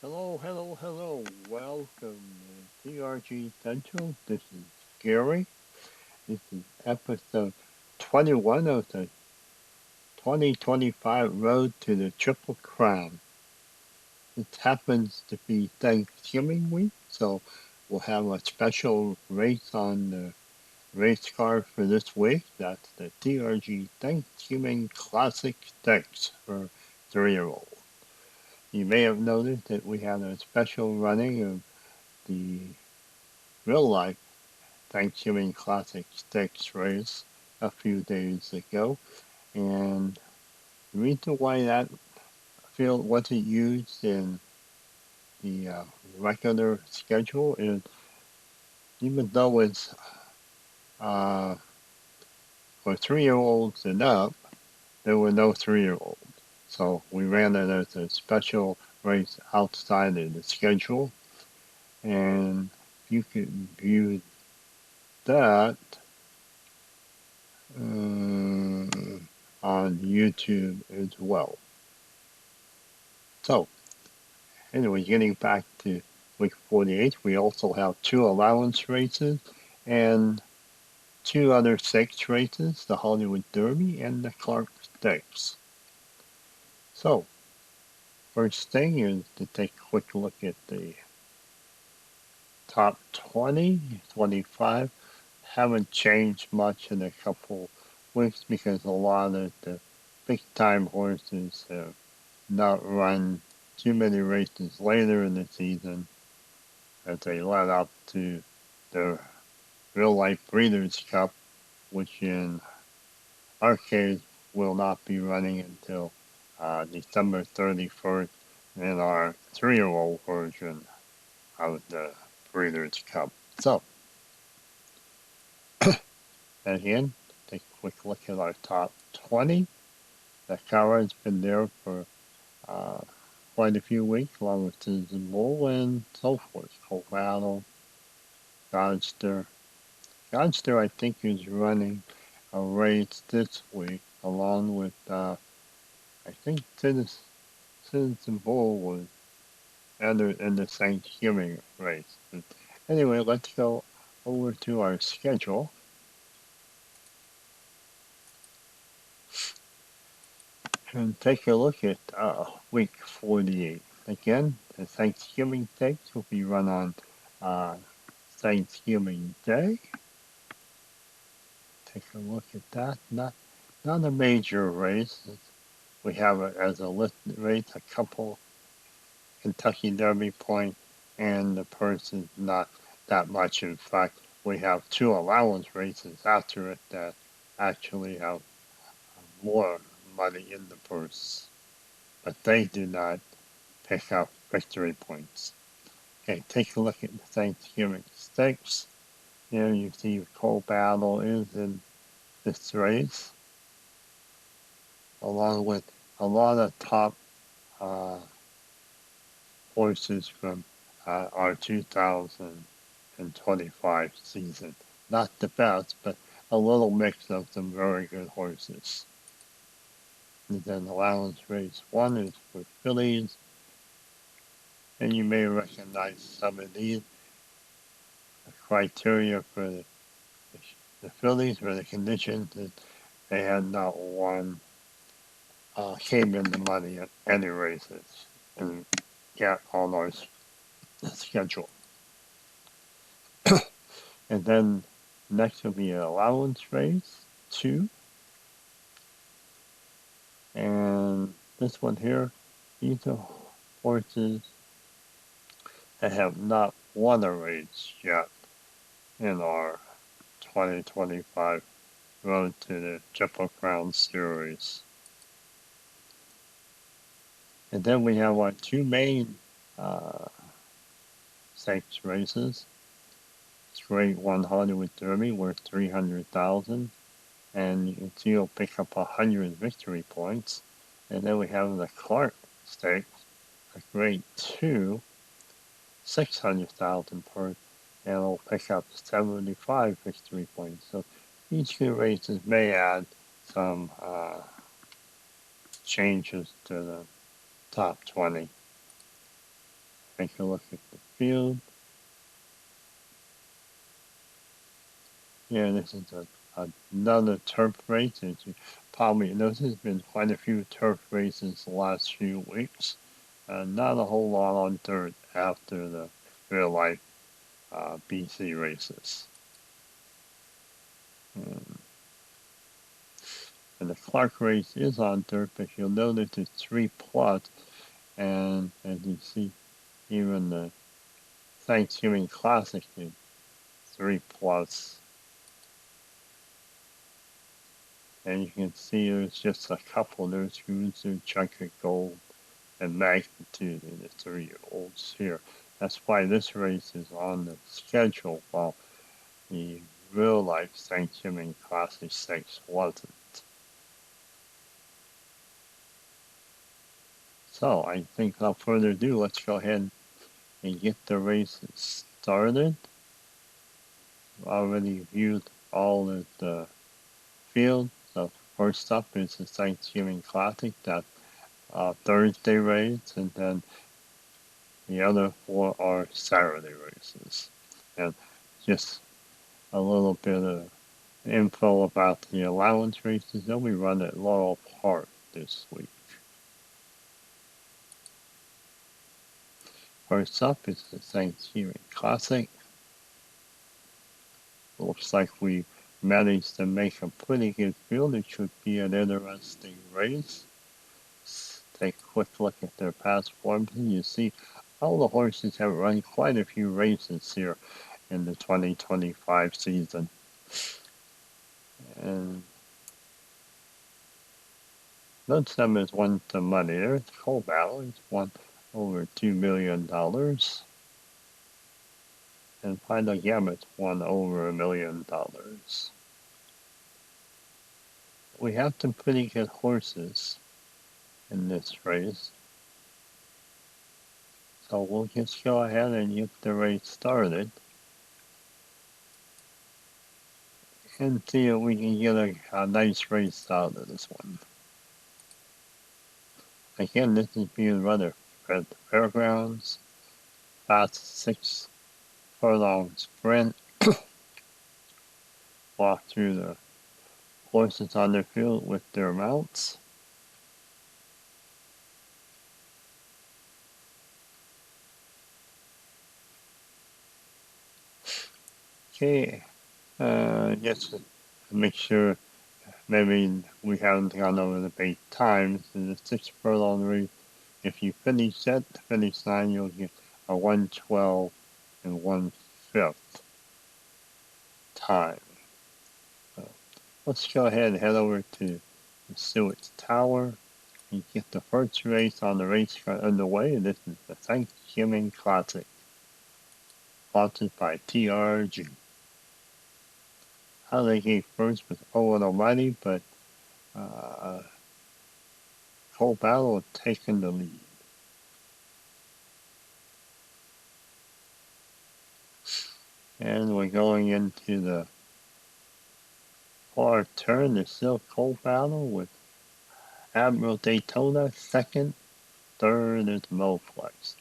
Hello. Welcome to TRG Central. This is Gary. This is episode 21 of the 2025 Road to the Triple Crown. It happens to be Thanksgiving week, so we'll have a special race on the race card for this week. That's the TRG Thanksgiving Classic Stakes for 3-year-old. You may have noticed that we had a special running of the real life Thanksgiving Classic Stakes race a few days ago. And the reason why that field wasn't used in the regular schedule is even though it's uh, for 3-year-olds and up, there were no 3-year-olds. So we ran it as a special race outside of the schedule. And you can view that on YouTube as well. So, anyway, getting back to week 48, we also have two allowance races and two other stakes races, the Hollywood Derby and the Clark Stakes. So, first thing is to take a quick look at the top 20, 25. Haven't changed much in a couple weeks because a lot of the big time horses have not run too many races later in the season as they led up to the Real Life Breeders' Cup, which in our case will not be running until December 31st in our 3-year-old version of the Breeders' Cup. So, again, take a quick look at our top 20. The Cara has been there for uh, quite a few weeks, along with Citizen Bull and so forth. Colorado, Godster. Godster, I think, is running a race this week, along with, I think, Citizen Bull was entered in the Thanksgiving race. But anyway, let's go over to our schedule and take a look at week 48. Again, the Thanksgiving Stakes will be run on uh, Thanksgiving Day. Take a look at that. Not a major race. We have it as a listed race, a couple Kentucky Derby point, and the purse is not that much. In fact, we have two allowance races after it that actually have more money in the purse, but they do not pick up victory points. Okay, take a look at the Thanksgiving Stakes. Here you see Cold Battle is in this race, along with a lot of top uh, horses from our 2025 season. Not the best, but a little mix of some very good horses. And then allowance race 1 is for fillies, and you may recognize some of these. The criteria for the fillies for the conditions is they had not one came in the money at any races and get on our schedule. And then next will be an allowance race 2. And this one here, these are horses that have not won a race yet in our 2025 Road to the Triple Crown Series. And then we have our two main uh, stakes races. Straight 1 Hollywood Derby worth 300,000, and you can see you'll pick up 100 victory points. And then we have the Clark Stakes, a grade 2, 600,000 per, and it'll pick up 75 victory points. So each two races may add some changes to the top 20. Take a look at the field. Yeah, this is another turf race. As you probably noticed, there's been quite a few turf races the last few weeks. Not a whole lot on dirt after the real life BC races. And the Clark race is on dirt, but you'll notice it's 3+, and as you see, even the Thanksgiving Classic is 3+. And you can see there's just a couple. There's Cruiser, Chunky Gold, and Magnitude in the 3-year-olds here. That's why this race is on the schedule, while the real life Thanksgiving Classic Stakes wasn't. So I think without further ado, let's go ahead and get the races started. Already viewed all of the field. So first up is the Thanksgiving Classic, that Thursday race, and then the other 4 are Saturday races. And just a little bit of info about the allowance races. They'll be run at Laurel Park this week. First up is the Thanksgiving Classic. Looks like we managed to make a pretty good field. It should be an interesting race. Let's take a quick look at their past forms, and you see all the horses have run quite a few races here in the 2025 season. And most of them has won some money. There's Coal Battle. He's won over $2 million. And Final Gamut's won over $1 million. We have some pretty good horses in this race. So we'll just go ahead and get the race started. And see if we can get a nice race out of this one. Again, this is being run at the fairgrounds. Fast 6 furlong sprint. Walk through the horses on the field with their mounts. Okay, just to make sure maybe we haven't gone over the bait times. In the 6 furlong race, if you finish at the finish line, you'll get a 1:12 and 1/5 time. So let's go ahead and head over to the Stewart's Tower and get the first race on the race car underway. This is the Thanksgiving Classic, sponsored by TRG. How they gave first with Owen Almighty, but Coal Battle had taken the lead. And we're going into the far turn, the Silk Coal Battle with Admiral Daytona second, third is Moflex.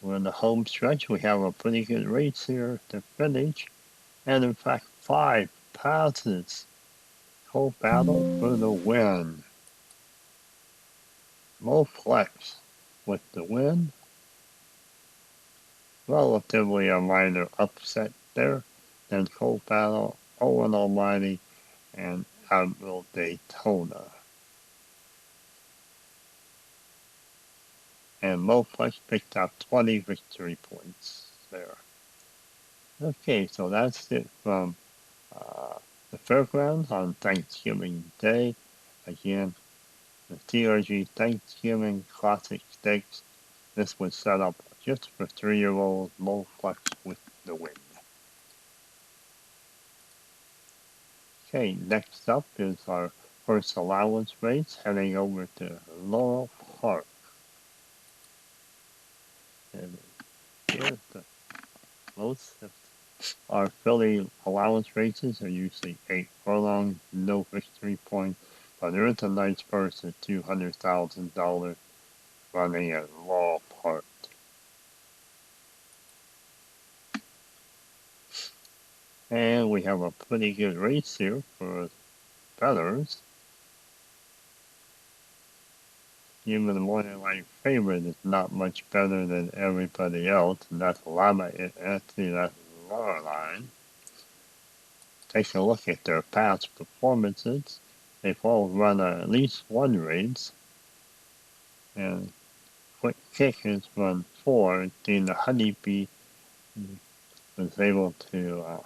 We're in the home stretch. We have a pretty good race here to finish. And in fact, 5 passes. Coal Battle for the win. Moflex with the win. Relatively a minor upset there. Then Coal Battle, Owen Almighty, and Admiral Daytona. And Moflex picked up 20 victory points there. Okay, so that's it from the fairgrounds on Thanksgiving Day. Again, the TRG Thanksgiving Classic Stakes. This was set up just for 3-year-old Moflex with the win. Okay, next up is our first allowance race heading over to Laurel Park. And here's the most of our filly allowance races are usually 8 furlongs, no victory point, but there is a nice purse at $200,000 running at Laurel Park. And we have a pretty good race here for bettors. Even the morning line favorite is not much better than everybody else, and that's Lama. Actually, that's lower line. Take a look at their past performances. They've all run at least one race, and Quick Kick has run 4. Then the Honeybee was able to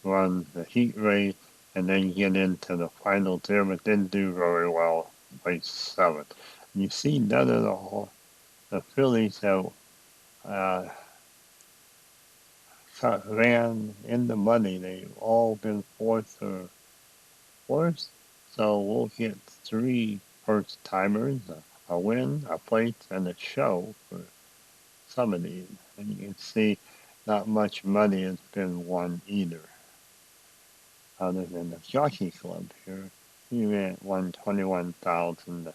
run the heat race and then get into the finals there, but didn't do very well, placed 7th. You see, none of the fillies have ran in the money. They've all been 4th or 4th, so we'll get 3 first timers, a win, a place, and a show for some of these. And you can see not much money has been won either, other than the Jockey Club here. He won 21,000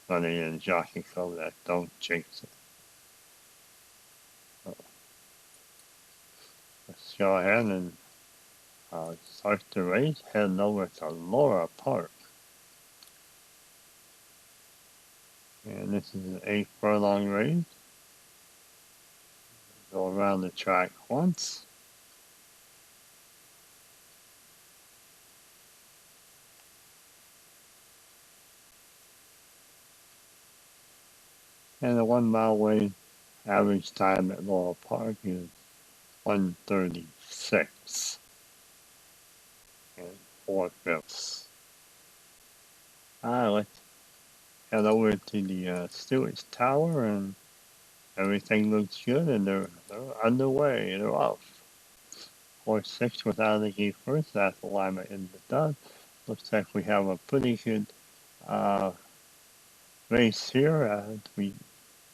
money in Jockey Club. That don't jinx it. So let's go ahead and start the race. Heading over to Laura Park. And this is an 8 furlong race. Go around the track once. And the 1 mile way average time at Laurel Park is 1:36 and 4/5. Let's head over to the Stewart's Tower, and everything looks good, and they're underway. They're off. Horse 6 was out of the gate first. That's alignment in the dust. Looks like we have a pretty good race here as we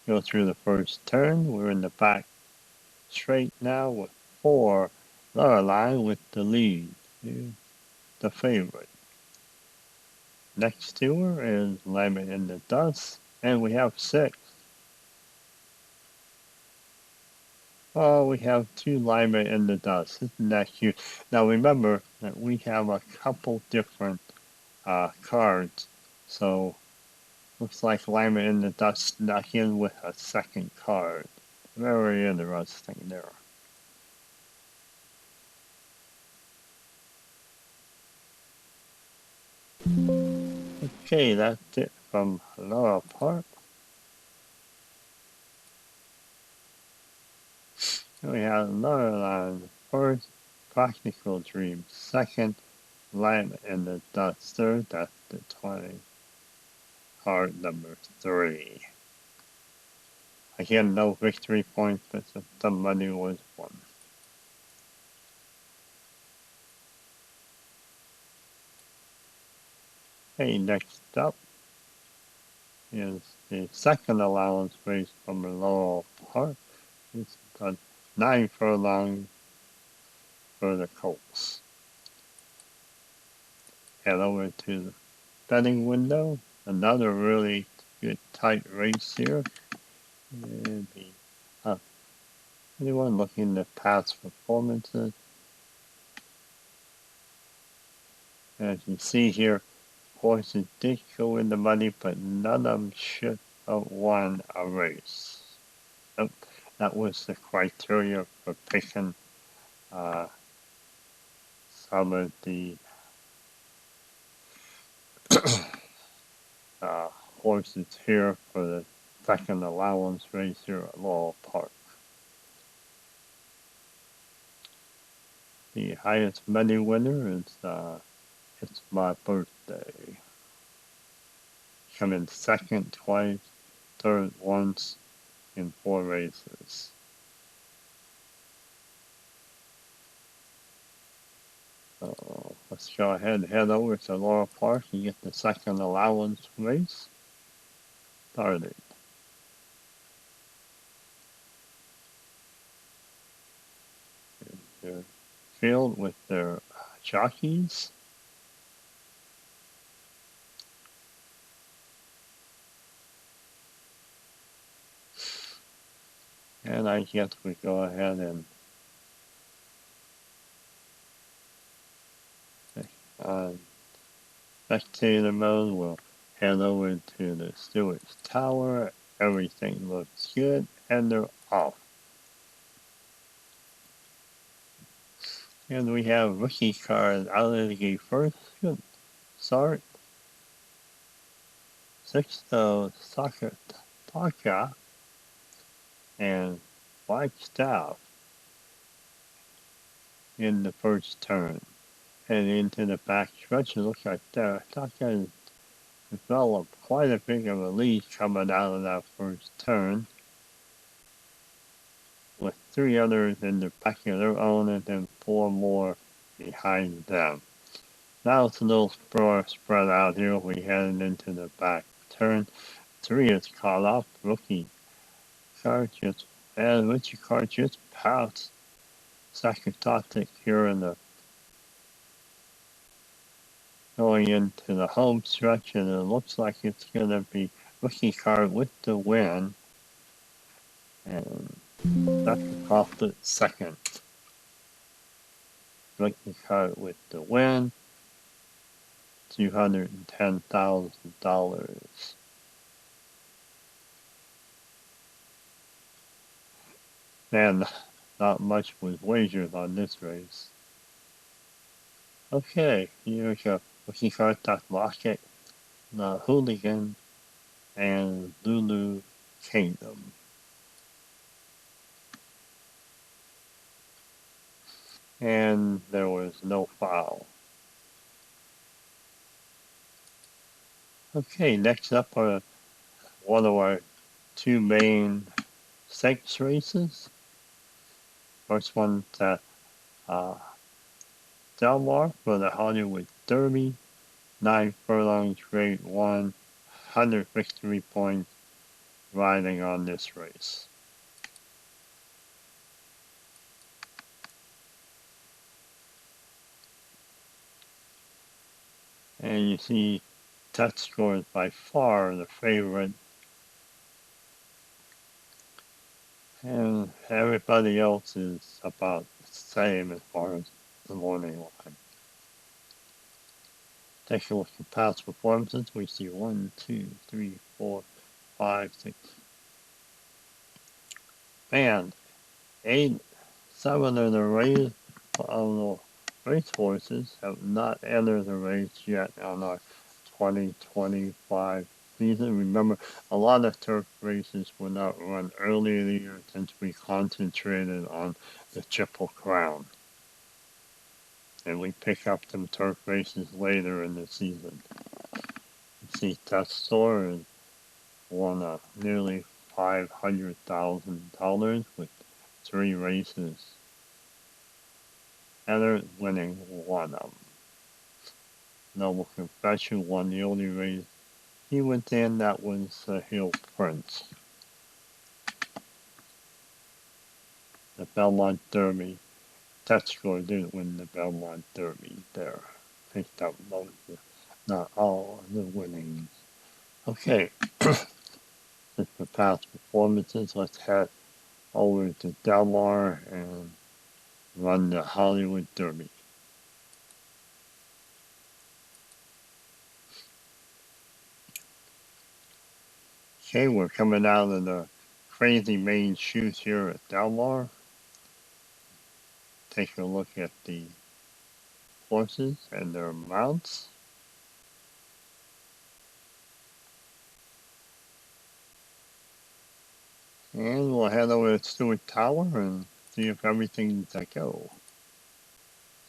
go through the first turn. We're in the back straight now with 4 Lorelei with the lead, the favorite. Next to her is Lemon in the Dust, and we have 6. Oh, we have 2 Lemon in the Dust. Isn't that cute? Now remember that we have a couple different cards, so looks like Lemon in the Dust snuck in with a second card. Very interesting there. Okay, that's it from Laura Park. We have Lorelei first, Practical Dream second, Lamb in the Dust third. That's the 20 card number 3. Again, no victory points, but the money was won. Okay, next up is the second allowance race from Laurel Park. It's got 9 furlongs for the Colts. Head over to the betting window. Another really good tight race here. And anyone looking at past performances? As you see here, horses did go in the money, but none of them should have won a race. Nope. That was the criteria for picking some of the uh, horses here for the second allowance race here at Laurel Park. The highest money winner is It's My Birthday. Coming second twice, third once in 4 races. So let's go ahead and head over to Laurel Park and get the second allowance race started. They're filled with their jockeys. And I guess we go ahead and on spectator mode, we'll head over to the Stewart's Tower. Everything looks good, and they're off. And we have rookie card out of the gate first. Good start. 6 Soccer Taka and Flagstaff in the first turn. And into the back stretch, it looks like Taka developed quite a bit of a lead coming out of that first turn, with 3 others in the back of their own and then 4 more behind them. Now it's a little spread out here. We headed into the back turn. 3 is caught up. Rookie card just, and Richie card just passed Sakutotic here in the going into the home stretch, and it looks like it's going to be rookie card with the win. And that's off the second. Rookie card with the win. $210,000. Man, not much was wagered on this race. Okay, here's a rookie card that Rocket, the Hooligan, and Lulu Kingdom. And there was no foul. Okay, next up are one of our 2 main stakes races. First one's at Del Mar for the Hollywood Derby. 9 furlongs, grade 1, 100 victory points riding on this race. And you see Touch Score is by far the favorite. And everybody else is about the same as far as the morning line. Take a look at past performances. We see 1, 2, 3, 4, 5, 6. Man, 8, 7 of the race horses have not entered the race yet on our 2025 season. Remember, a lot of turf races were not run earlier in the year since we concentrated on the Triple Crown. And we pick up some turf races later in the season. You see, Testor won nearly $500,000 with 3 races. Heather winning 1 of them. Noble Confession won the only race he went in, that was Hill Prince. The Belmont Derby. Tesco didn't win the Belmont Derby there. Picked up most, not all, of the winnings. Okay, just for past performances, let's head over to Del Mar and run the Hollywood Derby. Okay, we're coming out of the crazy main chute here at Del Mar. Take a look at the horses and their mounts. And we'll head over to Stewart Tower and see if everything's a go.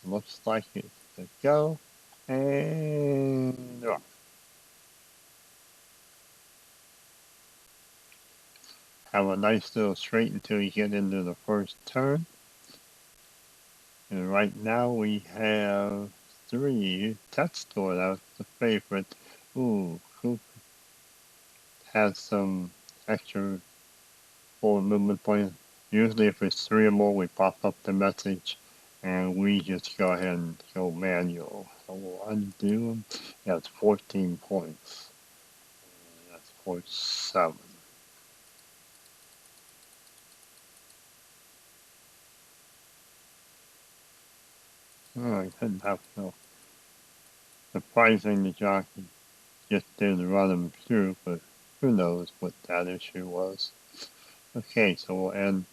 Looks like it's a go. And they're off. Have a nice little straight until you get into the first turn. And right now we have 3. Tetzdor, that was the favorite. Ooh, Coop has some extra forward movement points. Usually if it's 3 or more, we pop up the message and we just go ahead and go manual. So we'll undo them. Yeah, it's 14 points. That's 47. Oh, I couldn't have no. surprising the jockey just didn't run him through, but who knows what that issue was. Okay, so we'll end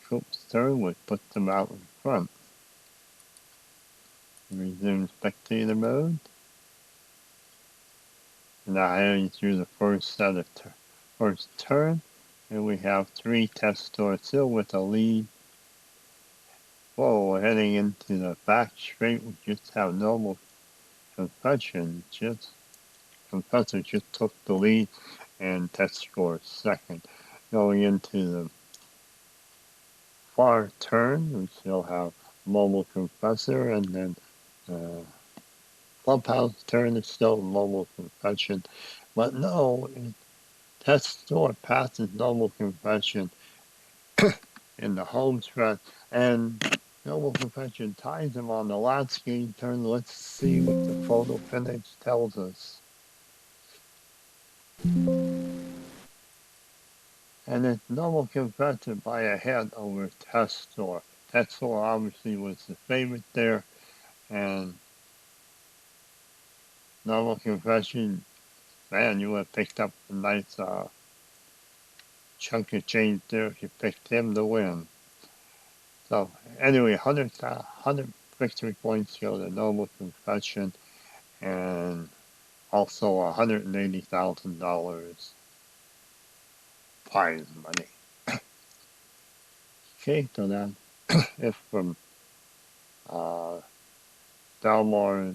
Coop's turn, which puts them out in front. Resume spectator mode. Now heading through the first set of first turn, and we have 3 test stores still with a lead. Whoa, heading into the back straight, we just have normal confession. Confessor just took the lead, and test score second. Going into the far turn, we still have mobile confessor, and then clubhouse turn is still mobile confession. But no, test score passes normal confession in the home stretch, and normal confession ties him on the last game turn. Let's see what the photo finish tells us. And it's normal confession by a head over test score. Test score obviously was the favorite there, and normal confession, man, you would have picked up a nice chunk of change there if you picked him to win. So anyway, 100 victory points go to normal confession, and also $180,000 prize money. Okay, so that's it from Delmar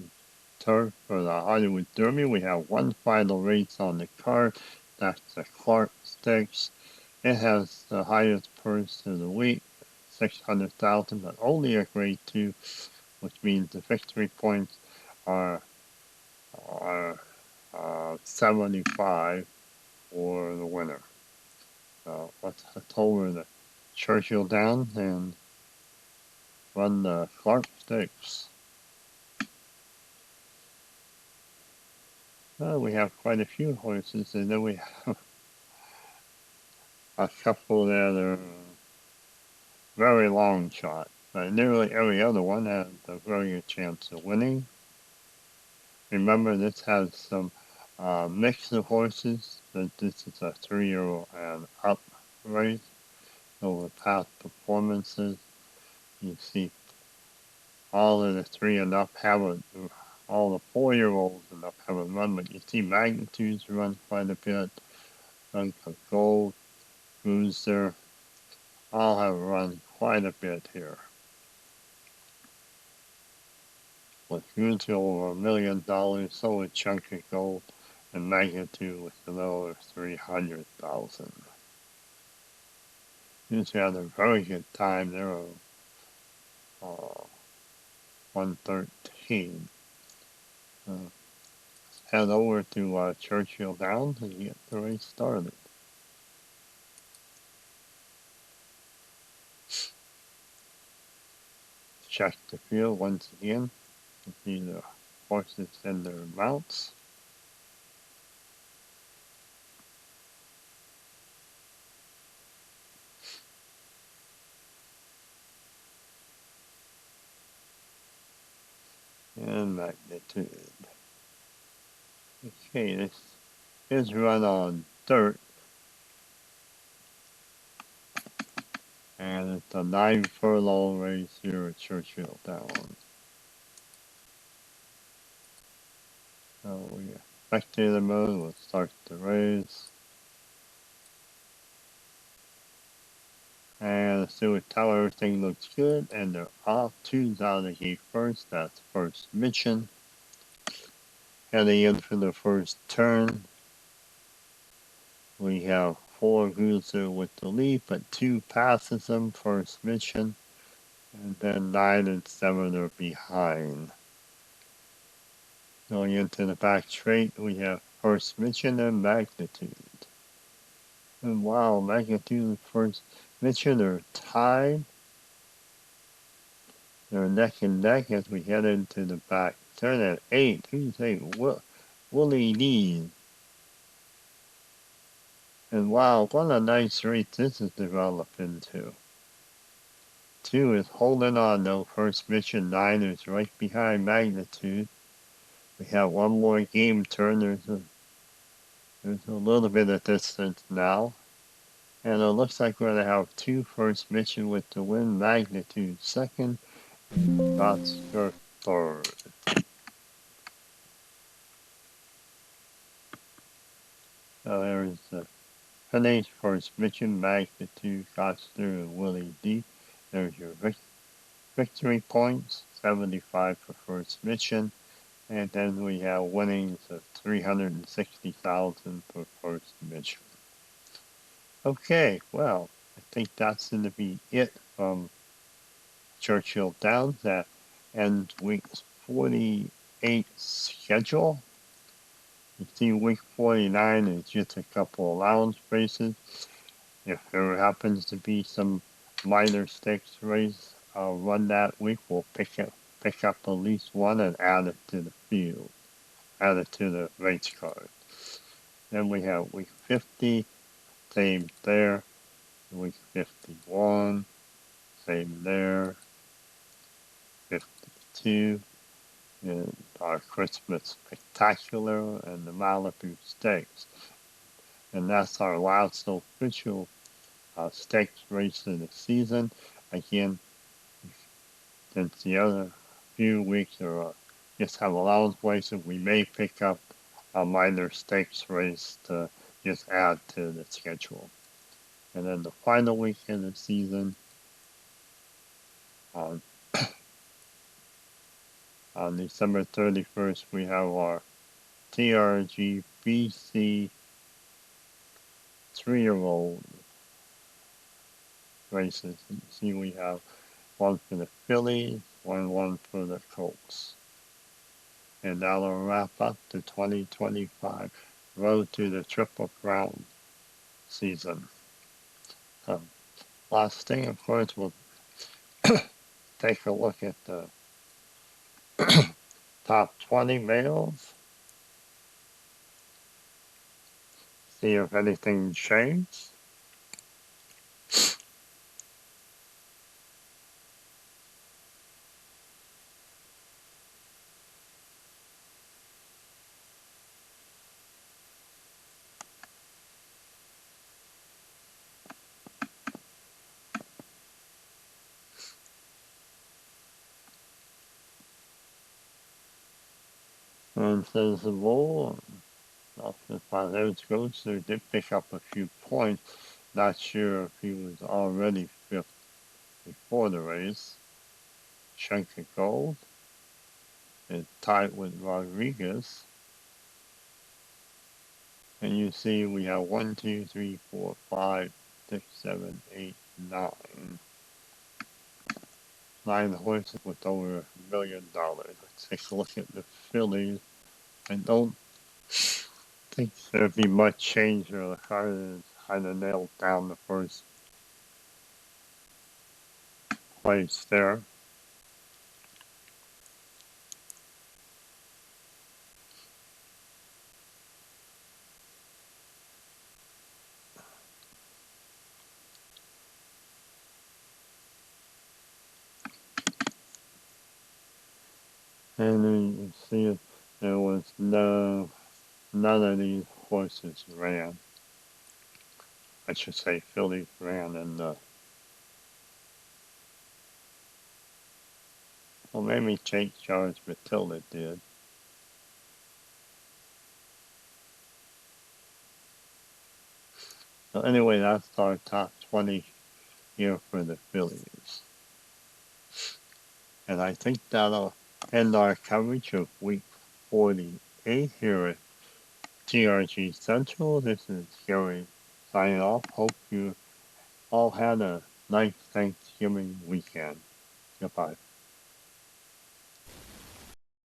Turf for the Hollywood Derby. We have one final race on the card. That's the Clark Stakes. It has the highest purse of the week, 600,000, but only a grade 2, which means the victory points are 75 for the winner. So let's head over to Churchill Downs and run the Clark Stakes. We have quite a few horses, and then we have a couple that are very long shot. But nearly every other one has a very good chance of winning. Remember, this has some mix of horses, but this is a 3-year-old and up race. Over past performances, you see all of the 3 and up haven't, all the 4-year-olds and up haven't run, but you see Magnitudes run quite a bit. Run Gold, Cruiser, all have run quite a bit here. With Cruiser over $1 million, so with Chunk of Gold, and Magnitude with another 300,000. Cruiser had a very good time. They were 113. Head over to Churchill Downs and get the race started. Check the field once again to see the horses and their mounts. And Magnitude. Okay, this is run on dirt. And it's a 9-furlong race here at Churchill Downs. So we spectator mode, we'll start the race. And let's see what tell everything looks good, and they're off 2 out of the gate first. That's first mission. Heading in for the first turn. We have 4 Cruiser with the lead, but 2 passes them first mission. And then 9 and 7 are behind. Going into the back straight, we have first mission and Magnitude. And wow, Magnitude and first mission are tied. They're neck and neck as we head into the back turn at 8. Who's 8? Willie Lee. And wow, what a nice race this has developed into. 2 is holding on though. First mission, 9 is right behind Magnitude. We have one more game turn. There's a little bit of distance now. And it looks like we're going to have two first mission with the wind magnitude second and Oscar third. So there's the Penny's first mission magnitude Oscar and Willie D. There's your victory points, 75 for first mission. And then we have winnings of 360,000 for first mission. Okay, well, I think that's going to be it from Churchill Downs. That ends week 48 schedule. You see, week 49 is just a couple allowance races. If there happens to be some minor stakes race run that week, we'll pick up at least one and add it to the field, add it to the race card. Then we have week 50, same there. Week 51, same there. 52, and our Christmas Spectacular and the Malibu Stakes. And that's our last official stakes race of the season. Again, since the other few weeks are just have allowance races, we may pick up a minor stakes race to just add to the schedule. And then the final week of the season, on on December 31st, we have our TRG BC 3-year-old races. You see, we have one for the fillies, one for the colts. And that'll wrap up the 2025 Road to the Triple Crown season. Last thing, of course, we'll take a look at the top 20 males, see if anything changed. And says the bull, as far as those goes, they did pick up a few points. Not sure if he was already fifth before the race. Chunk of Gold is tied with Rodriguez. And you see we have 1, 2, 3, 4, 5, 6, 7, 8, 9. 9 horses with over $1 million. Let's take a look at the fillies. I don't think there'd be much change or the car is kind of nailed down the first place there. And then you see there was none of these horses ran. I should say fillies ran in the, well, maybe St. Charles Matilda did. So anyway, that's our top 20 here for the fillies. And I think that'll end our coverage of week 48 here at TRG Central. This is Gary signing off. Hope you all had a nice Thanksgiving weekend. Goodbye.